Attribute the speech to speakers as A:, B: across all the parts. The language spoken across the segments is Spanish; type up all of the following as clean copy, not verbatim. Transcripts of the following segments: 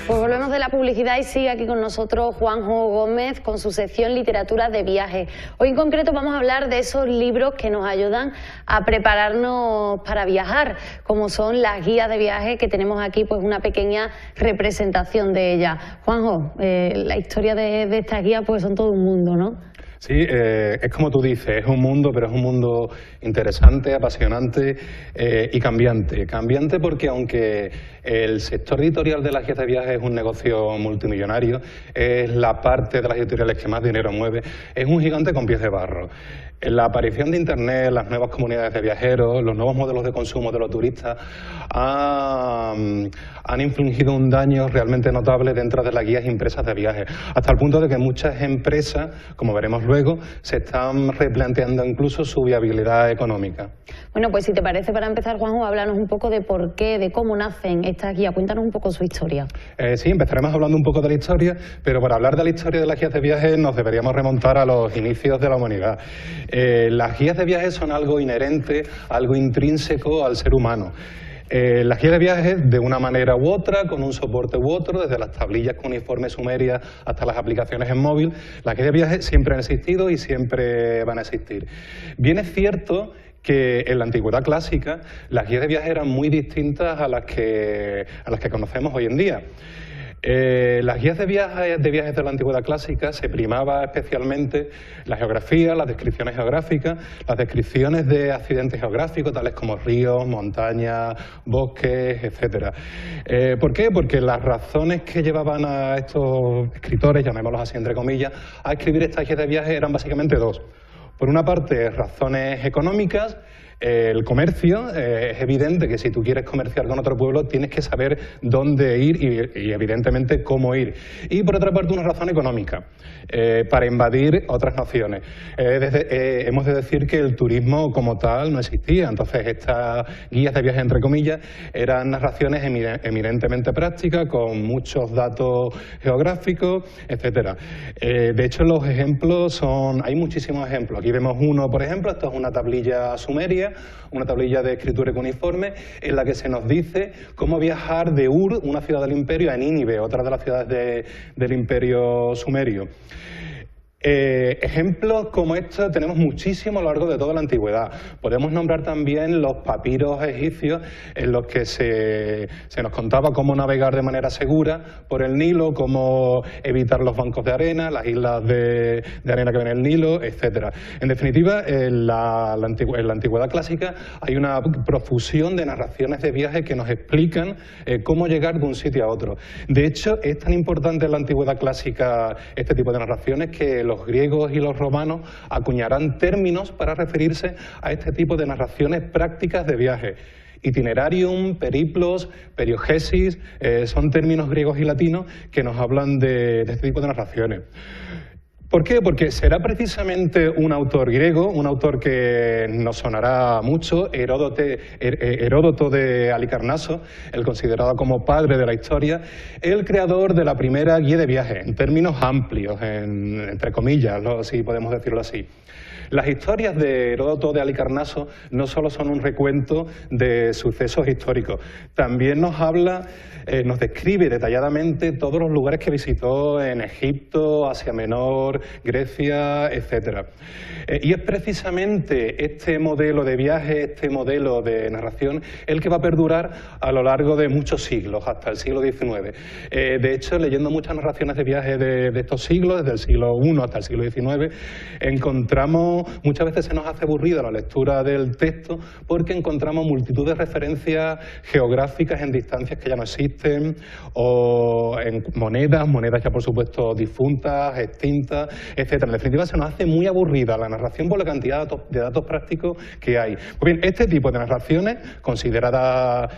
A: Pues volvemos de la publicidad y sigue aquí con nosotros Juanjo Gómez con su sección Literatura de Viaje. Hoy en concreto vamos a hablar de esos libros que nos ayudan a prepararnos para viajar, como son las guías de viaje, que tenemos aquí pues una pequeña representación de ellas. Juanjo, la historia de estas guías pues son todo un mundo, ¿no?
B: Sí, es como tú dices, es un mundo, pero es un mundo interesante, apasionante y cambiante. Cambiante porque aunque el sector editorial de las guías de viajes es un negocio multimillonario, es la parte de las editoriales que más dinero mueve, es un gigante con pies de barro. La aparición de Internet, las nuevas comunidades de viajeros, los nuevos modelos de consumo de los turistas han infligido un daño realmente notable dentro de las guías impresas de viajes, hasta el punto de que muchas empresas, como veremos luego, se están replanteando incluso su viabilidad económica.
A: Bueno, pues si te parece, para empezar, Juanjo, háblanos un poco de por qué, de cómo nacen estas guías. Cuéntanos un poco su historia.
B: Sí, empezaremos hablando un poco de la historia, pero para hablar de la historia de las guías de viajes nos deberíamos remontar a los inicios de la humanidad. Las guías de viajes son algo inherente, algo intrínseco al ser humano. Las guías de viajes, de una manera u otra, con un soporte u otro, desde las tablillas cuneiformes sumerias hasta las aplicaciones en móvil, las guías de viajes siempre han existido y siempre van a existir. Bien es cierto que en la antigüedad clásica las guías de viajes eran muy distintas a las que conocemos hoy en día. Las guías de viajes de la antigüedad clásica se primaba especialmente la geografía, las descripciones geográficas, las descripciones de accidentes geográficos, tales como ríos, montañas, bosques, etc. ¿Por qué? Porque las razones que llevaban a estos escritores, llamémoslos así entre comillas, a escribir estas guías de viajes eran básicamente dos. Por una parte, razones económicas. El comercio, es evidente que si tú quieres comerciar con otro pueblo tienes que saber dónde ir y evidentemente cómo ir. Y por otra parte una razón económica, para invadir otras naciones. Hemos de decir que el turismo como tal no existía, entonces estas guías de viaje entre comillas eran narraciones eminentemente prácticas con muchos datos geográficos, etcétera. De hecho los ejemplos hay muchísimos ejemplos. Aquí vemos uno, por ejemplo, esto es una tablilla sumeria, una tablilla de escritura cuneiforme en la que se nos dice cómo viajar de Ur, una ciudad del imperio, a Nínive, otra de las ciudades del imperio sumerio. Ejemplos como estos tenemos muchísimo a lo largo de toda la antigüedad. Podemos nombrar también los papiros egipcios en los que se nos contaba cómo navegar de manera segura por el Nilo, cómo evitar los bancos de arena, las islas de arena que ven en el Nilo, etc. En definitiva, en la antigüedad clásica hay una profusión de narraciones de viajes que nos explican cómo llegar de un sitio a otro. De hecho, es tan importante en la antigüedad clásica este tipo de narraciones que los griegos y los romanos acuñarán términos para referirse a este tipo de narraciones prácticas de viaje. Itinerarium, periplos, periogesis, son términos griegos y latinos que nos hablan de este tipo de narraciones. ¿Por qué? Porque será precisamente un autor griego, un autor que nos sonará mucho, Heródoto de Halicarnaso, el considerado como padre de la historia, el creador de la primera guía de viaje, en términos amplios, entre comillas, si podemos decirlo así. Las historias de Heródoto de Halicarnaso no solo son un recuento de sucesos históricos, también nos describe detalladamente todos los lugares que visitó en Egipto, Asia Menor, Grecia, etc. Y es precisamente este modelo de viaje, este modelo de narración, el que va a perdurar a lo largo de muchos siglos, hasta el siglo XIX. De hecho, leyendo muchas narraciones de viaje de estos siglos, desde el siglo I hasta el siglo XIX, muchas veces se nos hace aburrida la lectura del texto porque encontramos multitud de referencias geográficas en distancias que ya no existen, o en monedas ya por supuesto difuntas, extintas, etc. En definitiva, se nos hace muy aburrida la narración por la cantidad de datos prácticos que hay. Pues bien, este tipo de narraciones, consideradas,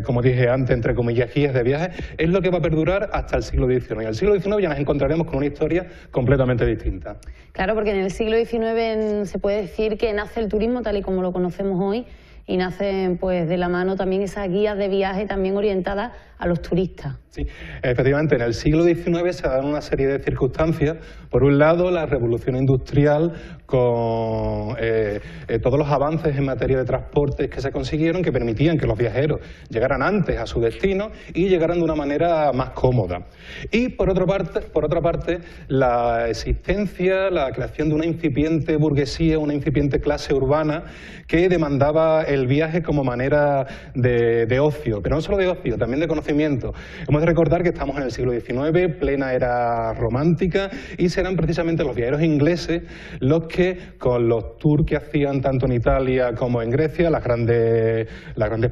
B: como dije antes, entre comillas, guías de viaje, es lo que va a perdurar hasta el siglo XIX. Y en el siglo XIX ya nos encontraremos con una historia completamente distinta.
A: Claro, porque en el siglo XIX se puede decir que nace el turismo tal y como lo conocemos hoy, y nacen pues de la mano también esas guías de viaje también orientadas a los turistas.
B: Sí, efectivamente, en el siglo XIX se dan una serie de circunstancias. Por un lado, la revolución industrial con todos los avances en materia de transportes que se consiguieron, que permitían que los viajeros llegaran antes a su destino y llegaran de una manera más cómoda. Y por otra parte, la existencia, la creación de una incipiente burguesía, una incipiente clase urbana que demandaba el viaje como manera de ocio, pero no solo de ocio, también de conocimiento. Hemos de recordar que estamos en el siglo XIX, plena era romántica, y serán precisamente los viajeros ingleses los que, con los tours que hacían tanto en Italia como en Grecia, las grandes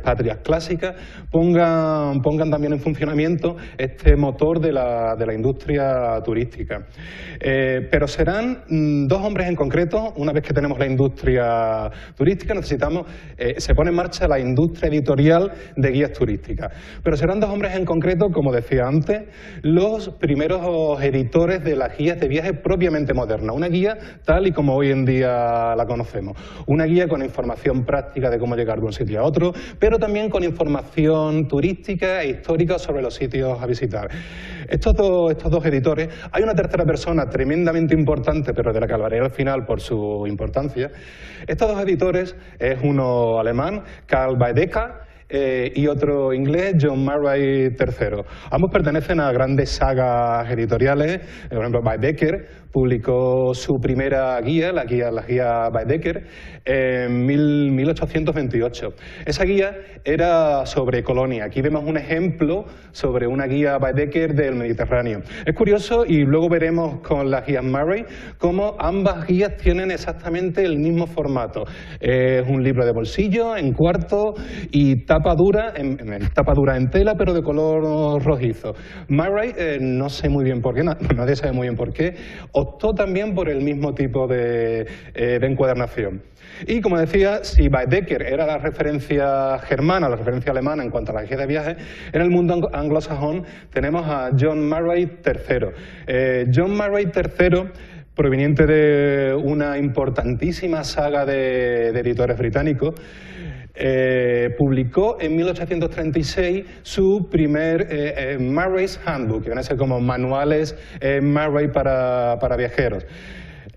B: patrias clásicas, pongan también en funcionamiento este motor de la industria turística. Pero serán dos hombres en concreto. Una vez que tenemos la industria turística, se pone en marcha la industria editorial de guías turísticas. Pero serán dos hombres en concreto, como decía antes, los primeros editores de las guías de viaje propiamente modernas. Una guía tal y como hoy en día la conocemos. Una guía con información práctica de cómo llegar de un sitio a otro, pero también con información turística e histórica sobre los sitios a visitar. Estos dos editores, hay una tercera persona tremendamente importante, pero de la que hablaré al final por su importancia. Estos dos editores es uno alemán, Karl Baedeker, y otro inglés, John Murray III. Ambos pertenecen a grandes sagas editoriales. Por ejemplo, Baedeker publicó su primera guía, la guía Baedeker, en 1828. Esa guía era sobre Colonia. Aquí vemos un ejemplo sobre una guía Baedeker del Mediterráneo. Es curioso, y luego veremos con las guías Murray, cómo ambas guías tienen exactamente el mismo formato. Es un libro de bolsillo, en cuarto, y tapa dura en tela, pero de color rojizo. Murray, no sé muy bien por qué, nadie sabe muy bien por qué, optó también por el mismo tipo de encuadernación. Y como decía, si Baedeker era la referencia germana, la referencia alemana en cuanto a la guía de viajes, en el mundo anglosajón tenemos a John Murray III. John Murray III, proveniente de una importantísima saga de editores británicos, publicó en 1836 su primer Murray's Handbook, que van a ser como manuales Murray para viajeros.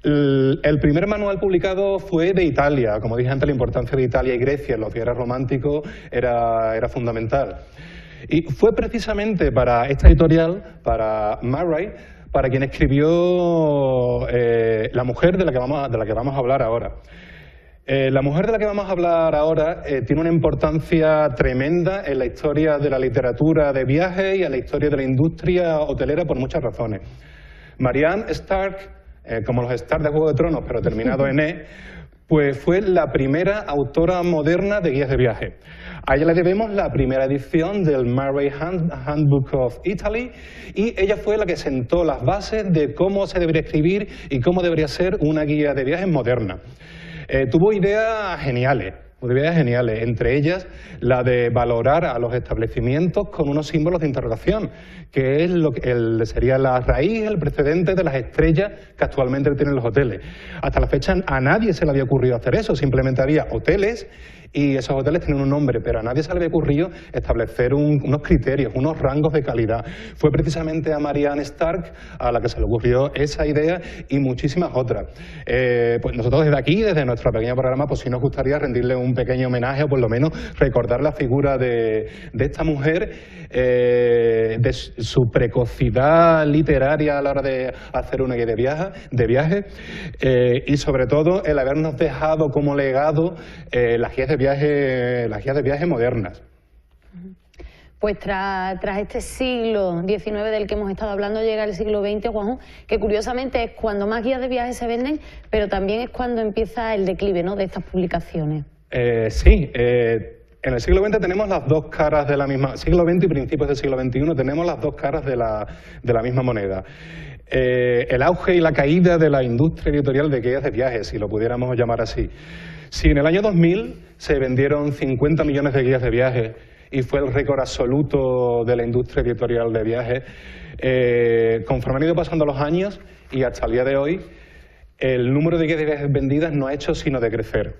B: El primer manual publicado fue de Italia. Como dije antes, la importancia de Italia y Grecia en los viajes románticos era fundamental. Y fue precisamente para esta editorial, para Murray, para quien escribió La mujer de la que vamos a hablar ahora. La mujer de la que vamos a hablar ahora tiene una importancia tremenda en la historia de la literatura de viajes y en la historia de la industria hotelera por muchas razones. Marianne Stark, como los Stark de Juego de Tronos, pero terminado en E, pues fue la primera autora moderna de guías de viaje. A ella le debemos la primera edición del Murray Handbook of Italy, y ella fue la que sentó las bases de cómo se debería escribir y cómo debería ser una guía de viajes moderna. Tuvo ideas geniales, entre ellas la de valorar a los establecimientos con unos símbolos de interrogación, que es sería la raíz, el precedente de las estrellas que actualmente tienen los hoteles. Hasta la fecha a nadie se le había ocurrido hacer eso, simplemente había hoteles y esos hoteles tienen un nombre, pero a nadie se le había ocurrido establecer unos criterios, unos rangos de calidad. Fue precisamente a Marianne Stark a la que se le ocurrió esa idea y muchísimas otras. Pues nosotros desde aquí, desde nuestro pequeño programa, pues sí nos gustaría rendirle un pequeño homenaje, o por lo menos recordar la figura de esta mujer, de su precocidad literaria a la hora de hacer una guía de viaje, y sobre todo el habernos dejado como legado las guías de viaje modernas.
A: Pues tras este siglo XIX del que hemos estado hablando, llega el siglo XX, Juanjo, que curiosamente es cuando más guías de viaje se venden, pero también es cuando empieza el declive, ¿no?, de estas publicaciones.
B: Sí, en el siglo XX tenemos las dos caras de la misma, siglo XX y principios del siglo XXI tenemos las dos caras de la misma moneda. El auge y la caída de la industria editorial de guías de viajes, si lo pudiéramos llamar así. Si en el año 2000 se vendieron 50 millones de guías de viaje y fue el récord absoluto de la industria editorial de viajes, conforme han ido pasando los años y hasta el día de hoy, el número de guías de viajes vendidas no ha hecho sino decrecer.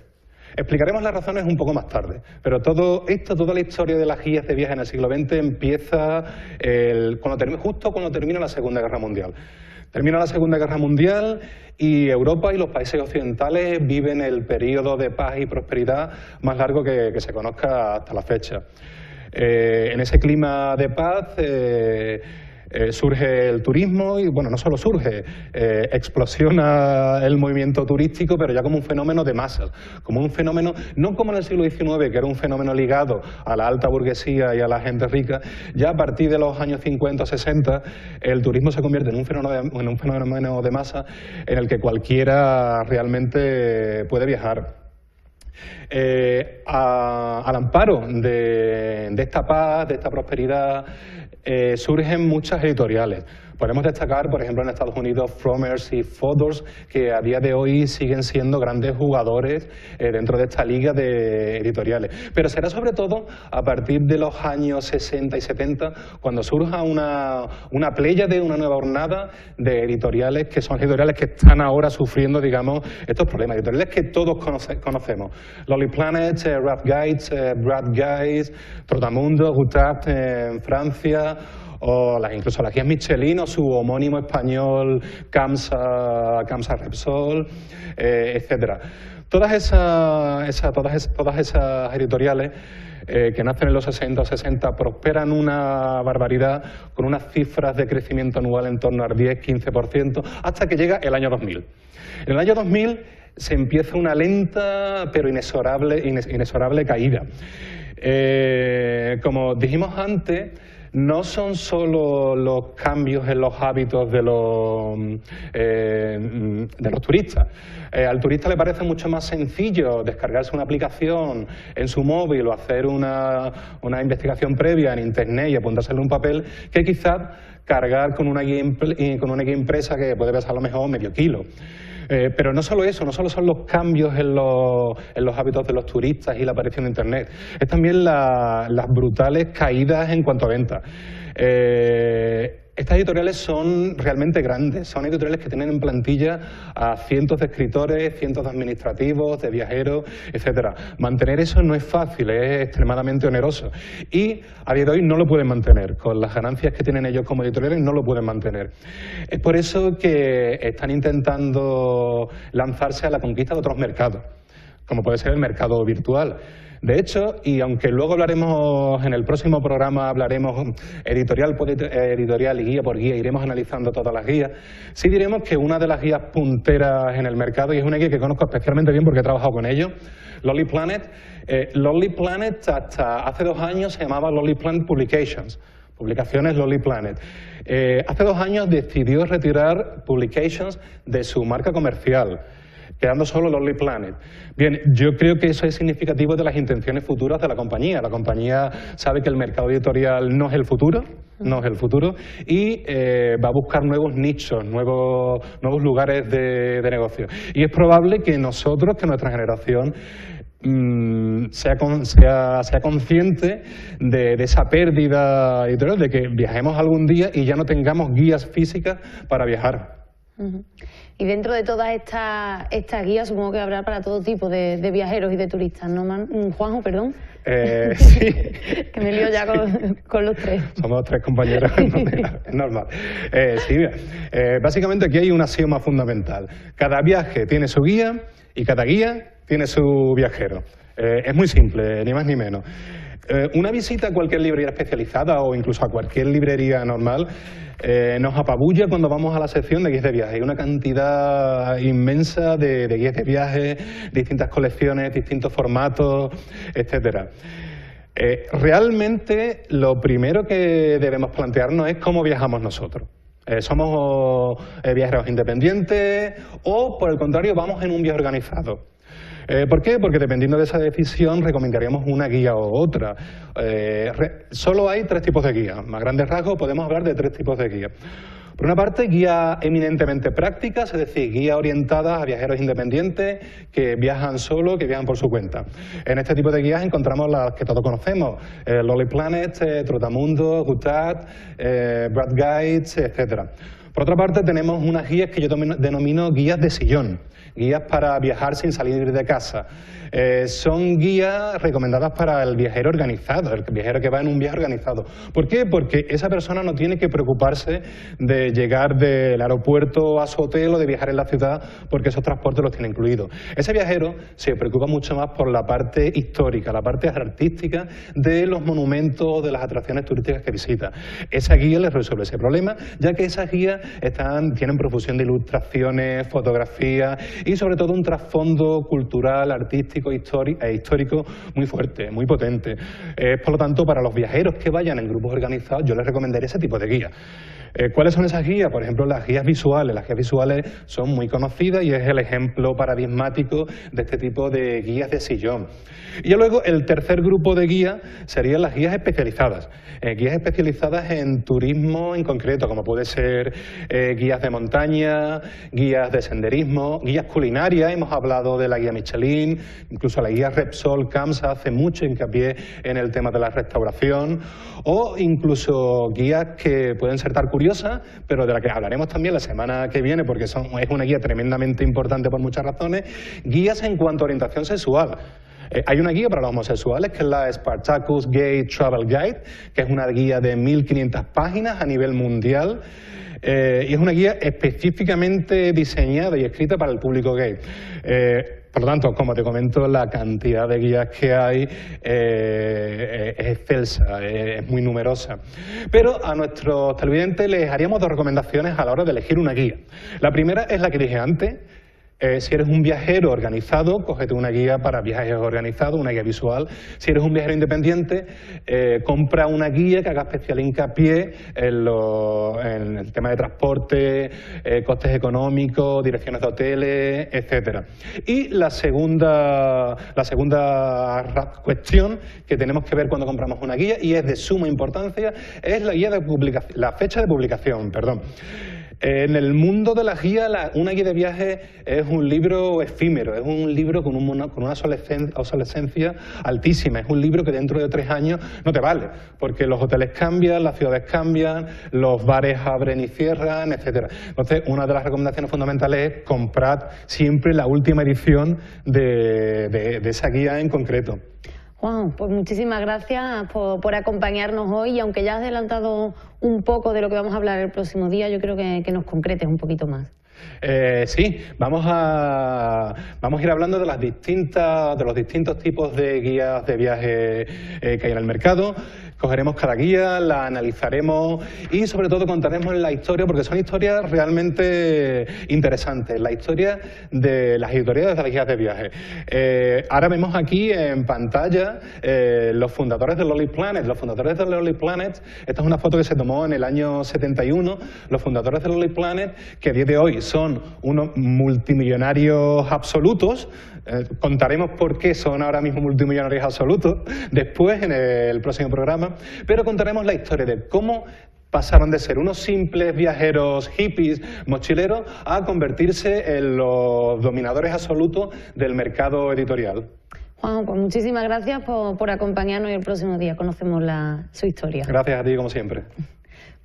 B: Explicaremos las razones un poco más tarde, pero toda la historia de las guías de viaje en el siglo XX empieza justo cuando termina la Segunda Guerra Mundial. Termina la Segunda Guerra Mundial y Europa y los países occidentales viven el periodo de paz y prosperidad más largo que se conozca hasta la fecha. En ese clima de paz surge el turismo y, bueno, no solo surge, explosiona el movimiento turístico, pero ya como un fenómeno de masas, como un fenómeno, no como en el siglo XIX, que era un fenómeno ligado a la alta burguesía y a la gente rica. Ya a partir de los años 50 o 60, el turismo se convierte en un fenómeno de masa en el que cualquiera realmente puede viajar. Al amparo de esta paz, de esta prosperidad, surgen muchas editoriales. Podemos destacar, por ejemplo, en Estados Unidos, Frommer's y Fodor's, que a día de hoy siguen siendo grandes jugadores dentro de esta liga de editoriales. Pero será sobre todo a partir de los años 60 y 70 cuando surja una pléyade, una nueva hornada de editoriales que son editoriales que están ahora sufriendo, digamos, estos problemas. Editoriales que todos conocemos. Lonely Planet, Rough Guides, Brad Guides, Trotamundo, Gutach en Francia, o incluso las guías Michelin o su homónimo español Camsa Repsol, etcétera. Todas esas editoriales que nacen en los 60 o 60 prosperan una barbaridad con unas cifras de crecimiento anual en torno al 10-15% hasta que llega el año 2000. En el año 2000 se empieza una lenta pero inexorable caída. Como dijimos antes, no son solo los cambios en los hábitos de los turistas. Al turista le parece mucho más sencillo descargarse una aplicación en su móvil o hacer una investigación previa en internet y apuntárselo en un papel que quizás cargar con una guía impresa que puede pesar a lo mejor medio kilo. Pero no solo eso, no solo son los cambios en los hábitos de los turistas y la aparición de Internet, es también las brutales caídas en cuanto a ventas. Estas editoriales son realmente grandes, son editoriales que tienen en plantilla a cientos de escritores, cientos de administrativos, de viajeros, etcétera. Mantener eso no es fácil, es extremadamente oneroso. Y a día de hoy no lo pueden mantener, con las ganancias que tienen ellos como editoriales no lo pueden mantener. Es por eso que están intentando lanzarse a la conquista de otros mercados, como puede ser el mercado virtual. De hecho, y aunque luego hablaremos, en el próximo programa hablaremos editorial por editorial y guía por guía, iremos analizando todas las guías, sí diremos que una de las guías punteras en el mercado, y es una guía que conozco especialmente bien porque he trabajado con ellos, Lonely Planet. Lonely Planet hasta hace 2 años se llamaba Lonely Planet Publications. Publicaciones Lonely Planet. Hace 2 años decidió retirar Publications de su marca comercial, quedando solo Lonely Planet. Bien, yo creo que eso es significativo de las intenciones futuras de la compañía. La compañía sabe que el mercado editorial no es el futuro, y va a buscar nuevos nichos, nuevos lugares de negocio. Y es probable que nosotros, que nuestra generación, sea consciente de esa pérdida editorial, de que viajemos algún día y ya no tengamos guías físicas para viajar.
A: Y dentro de todas estas guías, supongo que habrá para todo tipo de viajeros y de turistas, ¿no, Juanjo, perdón?
B: Sí.
A: Que me lío ya con los tres.
B: Somos 3 compañeros, es normal. Sí, básicamente aquí hay un axioma fundamental. Cada viaje tiene su guía y cada guía tiene su viajero. Es muy simple, ni más ni menos. Una visita a cualquier librería especializada o incluso a cualquier librería normal nos apabulla cuando vamos a la sección de guías de viaje. Hay una cantidad inmensa de guías de viaje, distintas colecciones, distintos formatos, etcétera. Realmente lo primero que debemos plantearnos es cómo viajamos nosotros. ¿Somos viajeros independientes o, por el contrario, vamos en un viaje organizado? ¿Por qué? Porque dependiendo de esa decisión recomendaríamos una guía u otra. Solo hay 3 tipos de guías. A grandes rasgos podemos hablar de 3 tipos de guías. Por una parte, guías eminentemente prácticas, es decir, guías orientadas a viajeros independientes que viajan solo, que viajan por su cuenta. En este tipo de guías encontramos las que todos conocemos, Lonely Planet, Trotamundo, Gutach, Brad Guides, etcétera. Por otra parte, tenemos unas guías que yo denomino guías de sillón. guías para viajar sin salir de casa. Son guías recomendadas para el viajero organizado, el viajero que va en un viaje organizado. ¿Por qué? Porque esa persona no tiene que preocuparse de llegar del aeropuerto a su hotel o de viajar en la ciudad, porque esos transportes los tiene incluidos. Ese viajero se preocupa mucho más por la parte histórica, la parte artística de los monumentos, de las atracciones turísticas que visita. Esa guía les resuelve ese problema, ya que esas guías tienen profusión de ilustraciones, fotografías y sobre todo un trasfondo cultural, artístico e histórico muy fuerte, muy potente. Por lo tanto, para los viajeros que vayan en grupos organizados, yo les recomendaría ese tipo de guías. ¿Cuáles son esas guías? Por ejemplo, las guías visuales. Las guías visuales son muy conocidas y es el ejemplo paradigmático de este tipo de guías de sillón. Y luego el tercer grupo de guías serían las guías especializadas. Guías especializadas en turismo en concreto, como puede ser guías de montaña, guías de senderismo, guías culinarias. Hemos hablado de la guía Michelin, incluso la guía Repsol, CAMSA hace mucho hincapié en el tema de la restauración, o incluso guías que pueden ser tan curiosas, pero de la que hablaremos también la semana que viene, porque es una guía tremendamente importante por muchas razones, guías en cuanto a orientación sexual. Hay una guía para los homosexuales que es la Spartacus Gay Travel Guide, que es una guía de 1500 páginas a nivel mundial. Y es una guía específicamente diseñada y escrita para el público gay. Por lo tanto, como te comento, la cantidad de guías que hay es excelsa, es muy numerosa. Pero a nuestros televidentes les haríamos dos recomendaciones a la hora de elegir una guía. La primera es la que dije antes. Si eres un viajero organizado, cógete una guía para viajes organizados, una guía visual. Si eres un viajero independiente, compra una guía que haga especial hincapié en el tema de transporte, costes económicos, direcciones de hoteles, etcétera. Y la segunda cuestión que tenemos que ver cuando compramos una guía, y es de suma importancia, es la fecha de publicación. En el mundo de las guías, una guía de viaje es un libro efímero, es un libro con una obsolescencia altísima, es un libro que dentro de 3 años no te vale, porque los hoteles cambian, las ciudades cambian, los bares abren y cierran, etcétera. Entonces, una de las recomendaciones fundamentales es comprar siempre la última edición de esa guía en concreto.
A: Juan, pues muchísimas gracias por acompañarnos hoy, y aunque ya has adelantado un poco de lo que vamos a hablar el próximo día, yo creo que nos concretes un poquito más.
B: Sí, vamos a ir hablando de los distintos tipos de guías de viaje que hay en el mercado. Cogeremos cada guía, la analizaremos y sobre todo contaremos la historia, porque son historias realmente interesantes, la historia de las editoriales de las guías de viaje. Ahora vemos aquí en pantalla los fundadores de Lonely Planet. Los fundadores de Lonely Planet, esta es una foto que se tomó en el año 71, los fundadores de Lonely Planet, que a día de hoy son unos multimillonarios absolutos. Contaremos por qué son ahora mismo multimillonarios absolutos después en el próximo programa, pero contaremos la historia de cómo pasaron de ser unos simples viajeros hippies, mochileros, a convertirse en los dominadores absolutos del mercado editorial.
A: Juan, pues muchísimas gracias por acompañarnos, y el próximo día conocemos su historia.
B: Gracias a ti, como siempre.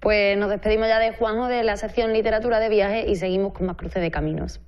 A: Pues nos despedimos ya de Juanjo, de la sección Literatura de Viaje, y seguimos con más Cruce de Caminos.